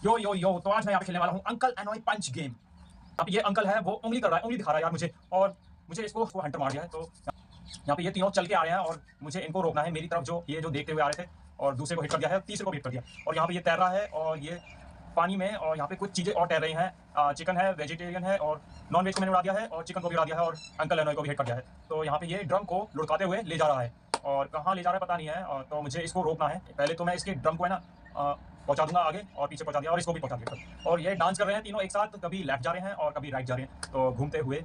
यो तो आज मैं यहाँ पे खेलने वाला हूँ अंकल एनोय पंच गेम। अब ये अंकल है वो उंगली कर रहा है, उंगली दिखा रहा है यार मुझे, और मुझे इसको हंटर मार दिया है। तो यहाँ पे ये तीनों चल के आ रहे हैं और मुझे इनको रोकना है। मेरी तरफ जो देखते हुए आ रहे थे और दूसरे को हिट कर दिया है, तीसरे को भी हिट कर दिया। और यहाँ पे ये तैर रहा है और ये पानी में, और यहाँ पे कुछ चीजें और तैर रही हैं। चिकन है, वेजिटेरियन है, और नॉन वेज को मैंने उड़ा दिया है और चिकन को भी उड़ा दिया है और अंकल एनोय को भी हिट कर दिया है। तो यहाँ पे ये ड्रम को लुढ़काते हुए ले जा रहा है, और कहाँ ले जा रहा है पता नहीं है। और तो मुझे इसको रोकना है। पहले तो मैं इसके ड्रम को है ना पहुंचा दूंगा आगे, और पीछे पहुंचा दिया और इसको भी पहुंचा दिया। और ये डांस कर रहे हैं तीनों एक साथ, कभी लेफ्ट जा रहे हैं और कभी राइट जा रहे हैं, तो घूमते हुए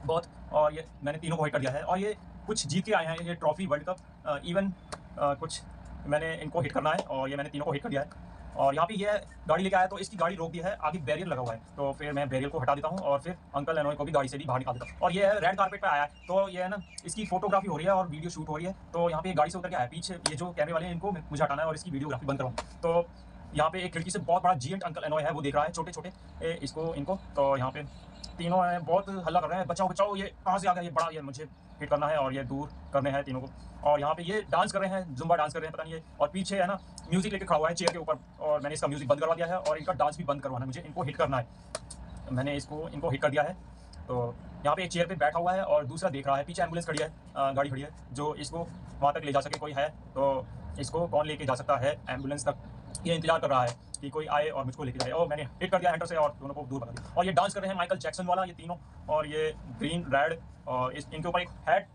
बहुत। और ये मैंने तीनों को हिट कर दिया है और ये कुछ जीत के आए हैं, ये ट्रॉफी वर्ल्ड कप इवन कुछ मैंने इनको हिट करना है और ये मैंने तीनों को हिट कर दिया है। और यहाँ पे ये गाड़ी लेके आया तो इसकी गाड़ी रोक दी है, आगे बैरियर लगा हुआ है, तो फिर मैं बैरियर को हटा देता हूँ और फिर अंकल एनोय को भी गाड़ी से भी बाहर निकाल देता हूँ। और ये रेड कारपेट पे आया है, तो ये है ना इसकी फोटोग्राफी हो रही है और वीडियो शूट हो रही है। तो यहाँ पे गाड़ी से उतर के आया, पीछे ये जो कैमरे वाले हैं इनको मुझे हटाना है और इसकी वीडियोग्राफी बंद करवाऊँ। तो यहाँ पे एक खिड़की से बहुत बड़ा जीएंट अंकल एनोय है वो देख रहा है, छोटे छोटे इसको इनको। तो यहाँ पे तीनों हैं, बहुत हल्ला कर रहे हैं, बचाओ बचाओ, ये कहाँ से आ गया, ये बड़ा, ये मुझे हिट करना है और ये दूर करने हैं तीनों को। और यहाँ पे ये डांस कर रहे हैं, जुम्बा डांस कर रहे हैं पता नहीं ये। और पीछे है ना म्यूजिक लेके खड़ा हुआ है चेयर के ऊपर, और मैंने इसका म्यूजिक बंद करवा दिया है और इनका डांस भी बंद करवाना है मुझे, इनको हिट करना है। मैंने इनको हिट कर दिया है। तो यहाँ पे एक चेयर पे बैठा हुआ है और दूसरा देख रहा है, पीछे एम्बुलेंस खड़ी है, गाड़ी खड़ी है जो इसको वहाँ तक ले जा सके, कोई है तो इसको कौन लेके जा सकता है एम्बुलेंस तक, ये इंतजार कर रहा है कि कोई आए और मुझको लेके जाए। और मैंने हिट कर दिया हंटर से और दोनों को दूर भगा दिया। और ये डांस कर रहे हैं माइकल जैक्सन वाला ये तीनों, और ये ग्रीन रेड, और इनके ऊपर एक हैट,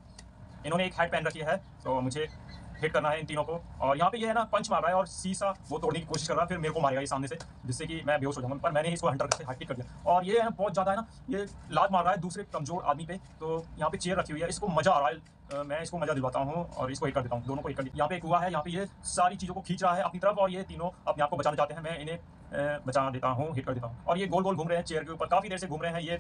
इन्होंने एक हैट पहन रखी है, तो मुझे हिट करना है इन तीनों को। और यहाँ पे ये है ना पंच मार रहा है और शीशा वो तोड़ने की कोशिश कर रहा है, फिर मेरे को मारेगा ये सामने से, जिससे कि मैं बेहोश हो जाऊंगा। पर मैंने इसको हंटर से हिट कर दिया। और ये है ना बहुत ज़्यादा है ना, ये लात मार रहा है दूसरे कमजोर आदमी पे। तो यहाँ पे चेयर रखी हुई है, इसको मजा आ रहा है, मैं इसको मजा दिलवाता हूँ और इसको हिट कर देता हूँ, दोनों को हिट कर दिया। यहाँ पे एक हुआ है, यहाँ पे ये सारी चीज़ों को खींच रहा है अपनी तरफ, और ये तीनों अपने आप को बचाना चाहते हैं, मैं इन्हें बचा देता हूँ, हिट कर देता हूँ। और ये गोल गोल घूम रहे हैं चेयर के ऊपर, काफ़ी देर से घूम रहे हैं, ये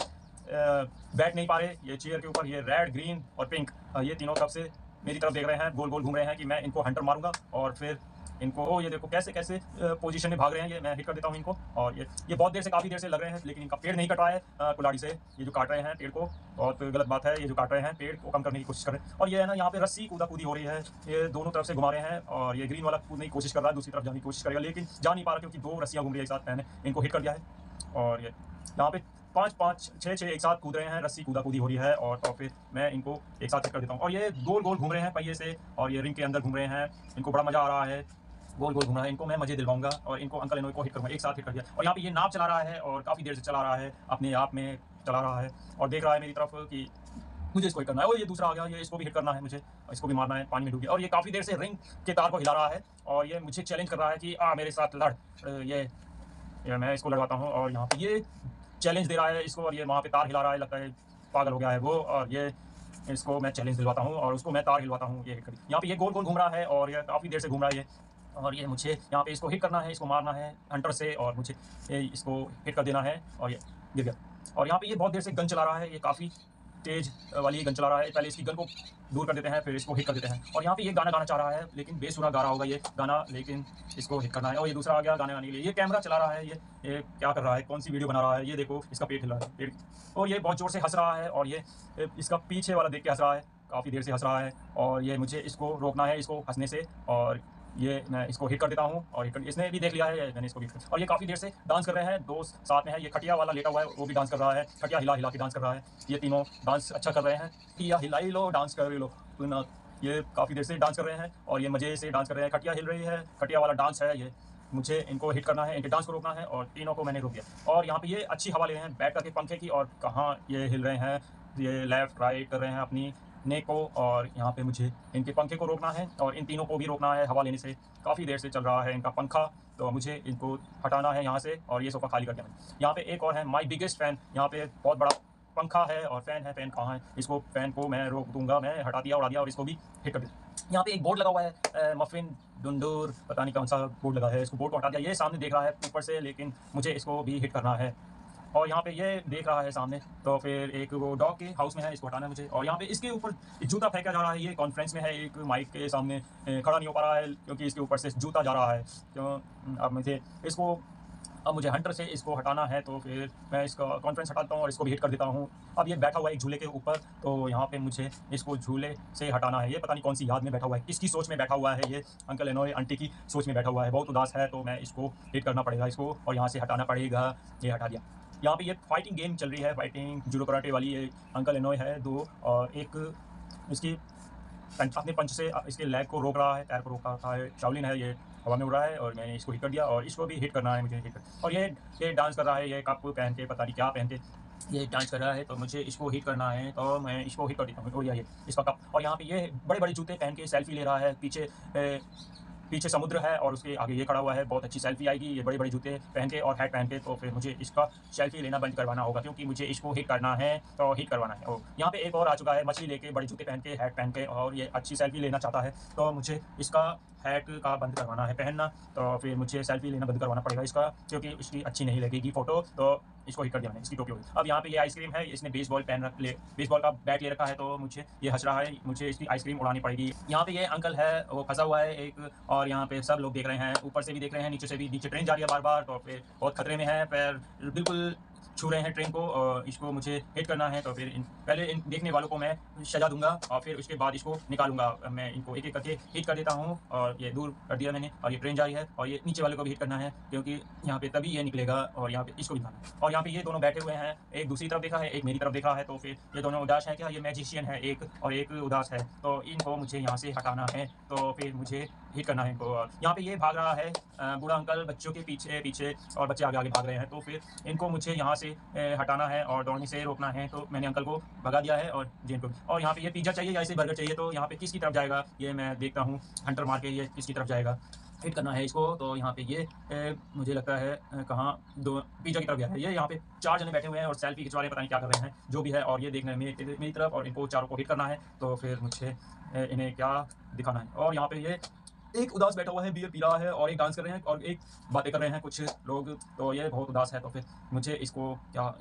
बैठ नहीं पा रहे ये चेयर के ऊपर। ये रेड, ग्रीन और पिंक, ये तीनों कब से मेरी तरफ देख रहे हैं, गोल गोल घूम रहे हैं कि मैं इनको हंटर मारूंगा और फिर इनको, ये देखो कैसे कैसे पोजीशन में भाग रहे हैं, ये मैं हिट कर देता हूँ इनको। और ये बहुत देर से, काफ़ी देर से लग रहे हैं, लेकिन इनका पेड़ नहीं कट रहा है कुल्हाड़ी से, ये जो काट रहे हैं पेड़ को, बहुत गलत बात है, ये जो काट रहे हैं पेड़ को कम करने की कोशिश कर रहे हैं। और ये है ना यहाँ पे रस्सी कूदा कूदी हो रही है, ये दोनों तरफ से घुमा रहे हैं, और ये ग्रीन वाला कूदने की कोशिश कर रहा है, दूसरी तरफ जाने की कोशिश करेगा लेकिन जा नहीं पा रहा क्योंकि दो रस्सियाँ घूम रही है एक साथ। मैंने इनको हिट कर दिया है। और ये यहाँ पे 5-5, 6-6 एक साथ कूद रहे हैं, रस्सी कूदा कूदी हो रही है, और तो फिर मैं इनको एक साथ हिट कर देता हूँ। और ये गोल गोल घूम रहे हैं पहिए से, और ये रिंग के अंदर घूम रहे हैं, इनको बड़ा मजा आ रहा है, गोल गोल घूम रहा है, इनको मैं मजे दिलवाऊंगा और इनको अंकल एनोय को हिट करूँगा, एक साथ हिट कर दिया। और यहाँ पे ये नाव चला रहा है और काफ़ी देर से चला रहा है, अपने आप में चला रहा है, और देख रहा है मेरी तरफ कि मुझे इसको हिट करना है। और ये दूसरा आ गया, ये इसको भी हिट करना है मुझे, इसको भी मारना है, पानी में डूब गया। और ये काफ़ी देर से रिंग के तार को हिला रहा है और ये मुझे चैलेंज कर रहा है कि मेरे साथ लड़। ये मैं इसको लगवाता हूँ, और यहाँ पे ये चैलेंज दे रहा है इसको, और ये वहाँ पे तार हिला रहा है, लगता है पागल हो गया है वो। और ये इसको मैं चैलेंज दिलवाता हूँ और उसको मैं तार हिलवाता हूँ। ये यहाँ पे ये गोल गोल घूम रहा है और ये काफ़ी देर से घूम रहा है ये, और ये मुझे यहाँ पे इसको हिट करना है, इसको मारना है हंटर से, और मुझे इसको हिट कर देना है, और ये गिर गया। और यहाँ पे ये बहुत देर से गन चला रहा है, ये काफ़ी तेज वाली गन चला रहा है। पहले इसकी गन को दूर कर देते हैं, फिर इसको हिट कर देते हैं। और यहाँ पे ये गाना गाना चाह रहा है, लेकिन बेसुरा गा रहा होगा ये गाना, लेकिन इसको हिट करना है। और ये दूसरा आ गया गाने गाने के लिए, ये कैमरा चला रहा है, ये क्या कर रहा है, कौन सी वीडियो बना रहा है, ये देखो इसका पेट हिल रहा है, पेट। और ये बहुत जोर से हंस रहा है, और ये इसका पीछे वाला देख के हंस रहा है, काफ़ी देर से हंस रहा है। और ये मुझे इसको रोकना है, इसको हंसने से, और ये मैं इसको हिट कर देता हूँ। और इसने भी देख लिया है, मैंने इसको भी हिट। और ये काफ़ी देर से डांस कर रहे हैं, दोस्त साथ में है, ये खटिया वाला लेटा हुआ है वो भी डांस कर रहा है, खटिया हिला हिला के डांस कर रहा है। ये तीनों डांस अच्छा कर रहे हैं, खटिया हिलाई लो डांस कर लो ना। ये काफ़ी देर से डांस कर रहे हैं और ये मज़े से डांस कर रहे हैं, खटिया हिल रही है, खटिया वाला डांस है ये। मुझे इनको हिट करना है, इनके डांस को रोकना है, और तीनों को मैंने रोक दिया। और यहाँ पे ये अच्छी हवा ले रहे हैं बैठ करके पंखे की, और कहाँ ये हिल रहे हैं, ये लेफ़्ट राइट कर रहे हैं अपनी नेक को। और यहाँ पे मुझे इनके पंखे को रोकना है और इन तीनों को भी रोकना है हवा लेने से, काफ़ी देर से चल रहा है इनका पंखा, तो मुझे इनको हटाना है यहाँ से, और ये सोफ़ा खाली कर देना है। यहाँ पे एक और है माई बिगेस्ट फ़ैन, यहाँ पे बहुत बड़ा पंखा है और फ़ैन है, फ़ैन कहाँ है, इसको फ़ैन को मैं रोक दूंगा, मैं हटा दिया, उड़ा दिया, और इसको भी हिट कर दिया। यहाँ पे एक बोर्ड लगा हुआ है मफिन डुंडूर, पता नहीं कौन सा बोर्ड लगा है, इसको बोर्ड को हटा दिया। ये सामने देख रहा है ऊपर से, लेकिन मुझे इसको भी हिट करना है। और यहाँ पे ये देख रहा है सामने, तो फिर एक वो डॉग के हाउस में है, इसको हटाना है मुझे। और यहाँ पे इसके ऊपर जूता फेंका जा रहा है, ये कॉन्फ्रेंस में है, एक माइक के सामने खड़ा नहीं हो पा रहा है क्योंकि इसके ऊपर से जूता जा रहा है। तो अब मुझे इसको अब मुझे हंटर से इसको हटाना है, तो फिर मैं इसका कॉन्फ्रेंस हटाता हूँ और इसको भी हिट कर देता हूँ। अब ये बैठा हुआ है एक झूले के ऊपर, तो यहाँ पे मुझे इसको झूले से हटाना है। ये पता नहीं कौन सी याद में बैठा हुआ है, किसकी सोच में बैठा हुआ है, ये अंकल एनोय आंटी की सोच में बैठा हुआ है, बहुत उदास है। तो मैं इसको हिट करना पड़ेगा इसको, और यहाँ से हटाना पड़ेगा। ये हटा दिया। यहाँ पे ये फाइटिंग गेम चल रही है, फाइटिंग जूडो कराटे वाली। ये अंकल एनोय है दो, और एक इसकी अपने पंच से इसके लेग को रोक रहा है, पैर को रोक रहा है। शाओलिन है, ये हवा में उड़ रहा है और मैंने इसको हिट कर दिया, और इसको भी हिट करना है मुझे हिट कर। और ये डांस कर रहा है, ये कप पहन के, पता नहीं क्या पहन के ये डांस कर रहा है, तो मुझे इसको हिट करना है, तो मैं इसको हिट कर देता हूँ। और ये इसका कप, और यहाँ पे ये बड़े बड़े जूते पहन के सेल्फी ले रहा है। पीछे समुद्र है और उसके आगे ये खड़ा हुआ है, बहुत अच्छी सेल्फी आएगी ये बड़े बड़े जूते पहन के और हैट पहन के। तो फिर मुझे इसका सेल्फी लेना बंद करवाना होगा, क्योंकि मुझे इसको हिट करना है, तो हिट करवाना है। और यहाँ पे एक और आ चुका है मछली लेके, बड़े जूते पहन के, हैट पहन के, और ये अच्छी सेल्फी लेना चाहता है, तो मुझे इसका हैट का बंद करवाना है पहनना। तो फिर मुझे सेल्फी लेना बंद करवाना पड़ेगा इसका, क्योंकि इसकी अच्छी नहीं लगेगी फोटो। तो इसको हिट कर दिया मैंने, इसकी टोपी होगी। अब यहाँ पे ये आइसक्रीम है, इसने बेसबॉल बेसबॉल का बैट ले रखा है, तो मुझे ये हंस रहा है, मुझे इसकी आइसक्रीम उड़ानी पड़ेगी। यहाँ पे ये अंकल है, वो फंसा हुआ है एक, और यहाँ पे सब लोग देख रहे हैं, ऊपर से भी देख रहे हैं, नीचे से भी। नीचे ट्रेन जा रही है बार बार, तो फिर बहुत खतरे में है, पैर बिल्कुल छू रहे हैं ट्रेन को, और इसको मुझे हिट करना है। तो फिर पहले इन देखने वालों को मैं सजा दूंगा, और फिर उसके बाद इसको निकालूंगा। मैं इनको एक एक करके हिट कर देता हूँ, और ये दूर कर दिया मैंने, और ये ट्रेन जा रही है, और ये नीचे वाले को भी हिट करना है, क्योंकि यहाँ पे तभी ये निकलेगा, और यहाँ पे इसको भी निकालना है। और यहाँ पे ये दोनों बैठे हुए हैं, एक दूसरी तरफ देखा है, एक मेरी तरफ देखा है, तो फिर ये दोनों उदास है क्या, ये मैजिशियन है एक, और एक उदास है, तो इनको मुझे यहाँ से हटाना है, तो फिर मुझे हिट करना है इनको। और यहाँ पे ये भाग रहा है, बूढ़ा अंकल बच्चों के पीछे पीछे, और बच्चे आगे आगे भाग रहे हैं, तो फिर इनको मुझे यहाँ से हटाना है और दौड़ने से रोकना है। तो मैंने अंकल को भगा दिया है, और जेन को भी। और यहाँ पे ये पिज्जा चाहिए या इसे बर्गर चाहिए, तो यहाँ पे किसकी तरफ जाएगा ये मैं देखता हूँ, हंटर मार के ये किसकी तरफ जाएगा, हिट करना है इसको। तो यहाँ पे ये मुझे लगता है कहाँ दो पिज्जा की तरफ गया है। ये यहाँ पे 4 जने बैठे हुए हैं और सेल्फी खिंचवा रहे हैं, पता नहीं क्या कर रहे हैं, जो भी है। और ये देखना है मेरी तरफ, और इनको चारों को हिट करना है, तो फिर मुझे इन्हें क्या दिखाना है। और यहाँ पे ये एक उदास बैठा हुआ है, बियर पी रहा है, और एक डांस कर रहे हैं, और एक बातें कर रहे हैं कुछ लोग, तो ये बहुत उदास है। तो फिर मुझे इसको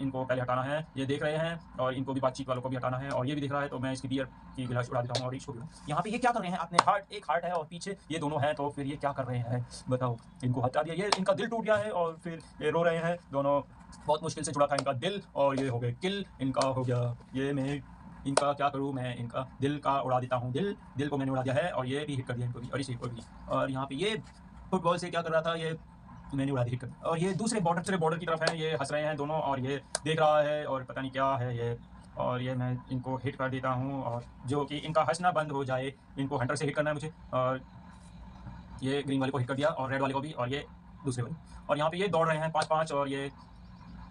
इनको पहले हटाना है, ये देख रहे हैं, और इनको भी बातचीत वालों को भी हटाना है, और ये भी दिख रहा है, तो मैं इसकी बियर की गिलास उड़ा देता हूँ, और इसको भी। यहाँ पे ये क्या कर रहे हैं, अपने एक हार्ट है और पीछे ये दोनों हैं, तो फिर ये क्या कर रहे हैं बताओ। इनको हटा दिया, ये इनका दिल टूट गया है, और फिर ये रो रहे हैं दोनों, बहुत मुश्किल से जुड़ा था इनका दिल, और ये हो गए किल, इनका हो गया। ये मैं इनका क्या करूँ, मैं इनका दिल का उड़ा देता हूँ, दिल को मैंने उड़ा दिया है, और ये भी हिट कर दिया इनको भी, और इसी को भी। और यहाँ पे ये फुटबॉल से क्या कर रहा था, ये मैंने उड़ा दी हिट कर। और ये दूसरे बॉर्डर की तरफ है, ये हंस रहे हैं दोनों, और ये देख रहा है, और पता नहीं क्या है ये। और ये मैं इनको हिट कर देता हूँ, और जो कि इनका हंसना बंद हो जाए, इनको हंटर से हिट करना है मुझे। और ये ग्रीन वाले को हिट कर दिया, और रेड वाले को भी, और ये दूसरे वाले। और यहाँ पे ये दौड़ रहे हैं 5-5, और ये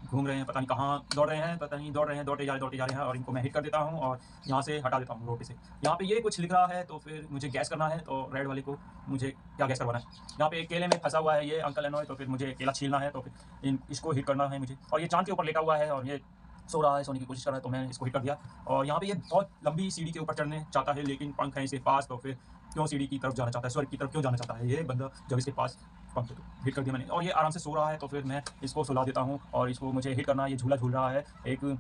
घूम रहे हैं, पता नहीं कहाँ दौड़ रहे हैं, पता नहीं दौड़ रहे हैं, दौड़ते जा रहे हैं, और इनको मैं हिट कर देता हूँ, और यहाँ से हटा देता हूँ रोड पे से। यहाँ पे ये कुछ लिख रहा है, तो फिर मुझे गैस करना है, तो रेड वाले को मुझे क्या गैस करवाना है। यहाँ पे एक केले में फंसा हुआ है ये अंकल एनोय, तो फिर मुझे केला छीलना है, तो फिर इसको हिट करना है मुझे। और ये चांद के ऊपर लेटा हुआ है, और ये सो रहा है, सोने की कोशिश कर रहा है, तो मैं इसको हिट कर दिया। और यहाँ पे ये बहुत लंबी सीढ़ी के ऊपर चढ़ने चाहता है, लेकिन पंख है इसके पास, तो फिर क्यों सीढ़ी की तरफ जाना चाहता है, स्वर्ग की तरफ क्यों जाना चाहता है ये बंदा, जब इसके पास पंख। तो हिट कर दिया मैंने, और ये आराम से सो रहा है, तो फिर मैं इसको सुला देता हूँ, और इसको मुझे हिट करना है, ये झूला झूल रहा है एक,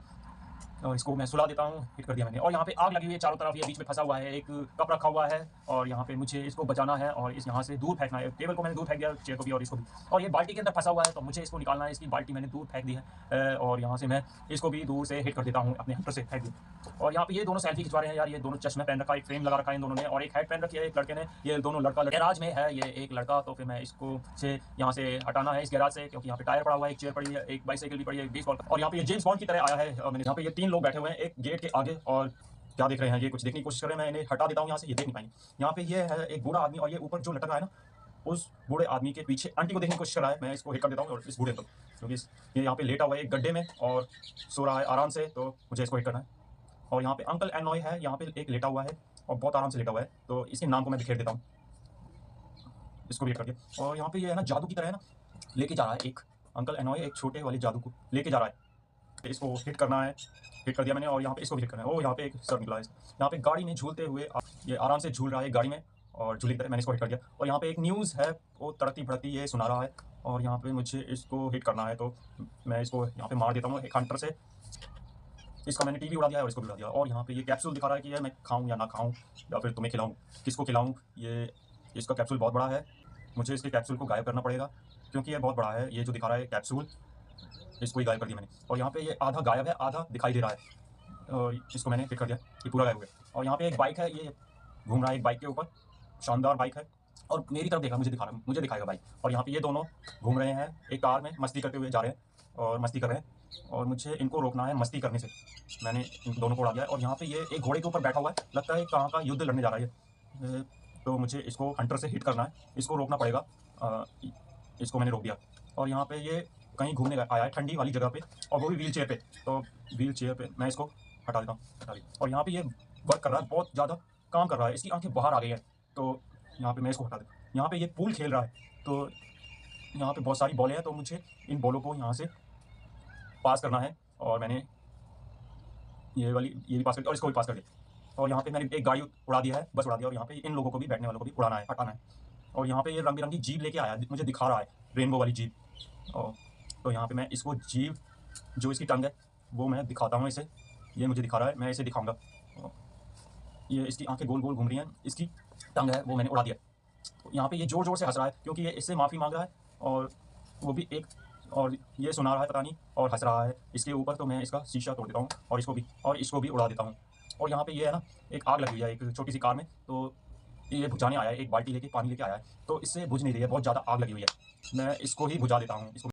और इसको मैं सुला देता हूँ, हिट कर दिया मैंने। और यहाँ पे आग लगी हुई है चारों तरफ, ये बीच में फंसा हुआ है, एक कप रखा हुआ है, और यहाँ पे मुझे इसको बचाना है, और इस यहाँ से दूर फेंकना है। टेबल को मैंने दूर फेंक दिया, चेयर को भी, और इसको भी। और ये बाल्टी के अंदर फंसा हुआ है, तो मुझे इसको निकालना है, इसकी बाल्टी मैंने दूर फेंक दी है, और यहाँ से मैं इसको भी दूर से हिट कर देता हूँ, अपने हंटर से फेंक दिया। और यहाँ पे ये दोनों सेल्फी खिंचवा रहे हैं यार, ये दोनों चश्मा पहन रखा है, एक फ्रेम लगा रखा है इन दोनों ने, और एक हैट पहन रखी है एक लड़के ने। ये दोनों लड़का गैराज में है, ये एक लड़का, तो फिर मैं इसको से यहाँ से हटाना है इस गैराज से, क्योंकि यहाँ पे टायर पड़ा हुआ है, एक चेयर पड़ी है, एक बाइसाइकिल भी पड़ी है, एक बेसबॉल। और यहाँ पे ये जेम्स बॉन्ड की तरह आया है, और मैंने यहाँ पे ये 3 लोग बैठे हुए हैं एक गेट के आगे, और क्या देख रहे हैं, ये कुछ देखने की कोशिश कर रहे हैं। मैं इन्हें हटा देता हूँ यहाँ से, ये देख नहीं पाएंगे। यहाँ पे ये है एक बूढ़ा आदमी, और ये ऊपर जो लटक रहा है ना, उस बूढ़े आदमी के पीछे आंटी को देखने की कोशिश कर रहा है। मैं इसको हिट कर देता हूँ, और इस बूढ़े को, क्योंकि ये यहाँ पे लेटा हुआ है एक गड्ढे में और सो रहा है आराम से, तो मुझे इसको हिट करना है। और यहाँ पे अंकल एनोय है, यहाँ पे एक लेटा हुआ है, और बहुत आराम से लेटा हुआ है, तो इसके नाम को मैं बिखेर देता हूँ, इसको भी हिट कर दिया। और यहाँ पे ये है ना, जादू की तरह है ना, लेके जा रहा है एक अंकल एनोय, एक छोटे वाले जादू को लेके जा रहा है, इसको हिट करना है, हिट कर दिया मैंने। और यहाँ पे इसको भी हिट करना है। ओ यहाँ पे एक सर निकला है, यहाँ पे गाड़ी में झूलते हुए ये आराम से झूल रहा है गाड़ी में, और झूले की तरह मैंने इसको हिट कर दिया। और यहाँ पे एक न्यूज़ है, वो तड़कती भड़कती ये सुना रहा है, और यहाँ पे मुझे इसको हिट करना है, तो मैं इसको यहाँ पे मार देता हूँ एक हंटर से। इसका मैंने टीवी उड़ा दिया है, और इसको भी उड़ा दिया। और यहाँ पे ये कैप्सूल दिखा रहा है कि ये मैं खाऊँ या ना खाऊँ, या फिर तुम्हें खिलाऊँ, किसको खिलाऊँ। ये इसका कैप्सूल बहुत बड़ा है, मुझे इसके कैप्सूल को गायब करना पड़ेगा, क्योंकि ये बहुत बड़ा है, ये जो दिखा रहा है कैप्सूल, इसको ही गायब कर दिया मैंने। और यहाँ पे ये आधा गायब है, आधा दिखाई दे रहा है, और इसको मैंने फिट कर दिया, ये पूरा गायब हो गया। और यहाँ पे एक बाइक है, ये घूम रहा है एक बाइक के ऊपर, शानदार बाइक है, और मेरी तरफ देखा, मुझे दिखाएगा बाइक। और यहाँ पे ये दोनों घूम रहे हैं एक कार में, मस्ती करते हुए जा रहे हैं और मस्ती कर रहे हैं, और मुझे इनको रोकना है मस्ती करने से। मैंने इन दोनों को उड़ा दिया है। और यहाँ पे ये एक घोड़े के ऊपर बैठा हुआ है, लगता है कहाँ का युद्ध लड़ने जा रहा है ये। तो मुझे इसको हंटर से हिट करना है, इसको रोकना पड़ेगा। इसको मैंने रोक दिया। और यहाँ पे ये कहीं घूमने आया है ठंडी वाली जगह पे, और वो भी व्हील चेयर पे। तो व्हील चेयर पे मैं इसको हटा देता हूँ, हटा दिया। और यहाँ पे ये वर्क कर रहा है, बहुत ज़्यादा काम कर रहा है, इसकी आंखें बाहर आ गई हैं। तो यहाँ पे मैं इसको हटा देता हूँ। यहाँ पे ये पूल खेल रहा है, तो यहाँ पे बहुत सारी बॉलें हैं, तो मुझे इन बॉलों को यहाँ से पास करना है। और मैंने ये भी पास कर दी और इसको भी पास कर दिया। और यहाँ पे मैंने एक गाड़ी उड़ा दिया है, बस उड़ा दिया। और यहाँ पे इन लोगों को भी, बैठने वालों को भी उड़ाना है, हटाना है। और यहाँ पे ये रंग बिरंगी जीप लेके आया, मुझे दिखा रहा है रेनबो वाली जीप। और तो यहाँ पे मैं इसको जीप, जो इसकी टंग है वो मैं दिखाता हूँ इसे। ये मुझे दिखा रहा है, मैं इसे दिखाऊंगा। ये इसकी आंखें गोल गोल घूम रही हैं, इसकी टंग है वो मैंने उड़ा दिया। तो यहाँ पे ये जोर जोर से हंस रहा है, क्योंकि ये इससे माफ़ी मांग रहा है, और वो भी एक, और ये सुना रहा है पता नहीं, और हंस रहा है इसके ऊपर। तो मैं इसका शीशा तोड़ देता हूँ और इसको भी उड़ा देता हूँ। और यहाँ पे ये है ना, एक आग लगी हुई है एक छोटी सी कार में, तो ये बुझाने आया है, एक बाल्टी लेके पानी लेके आया है, तो इससे बुझ नहीं रही है, बहुत ज़्यादा आग लगी हुई है। मैं इसको ही बुझा देता हूँ, इसको।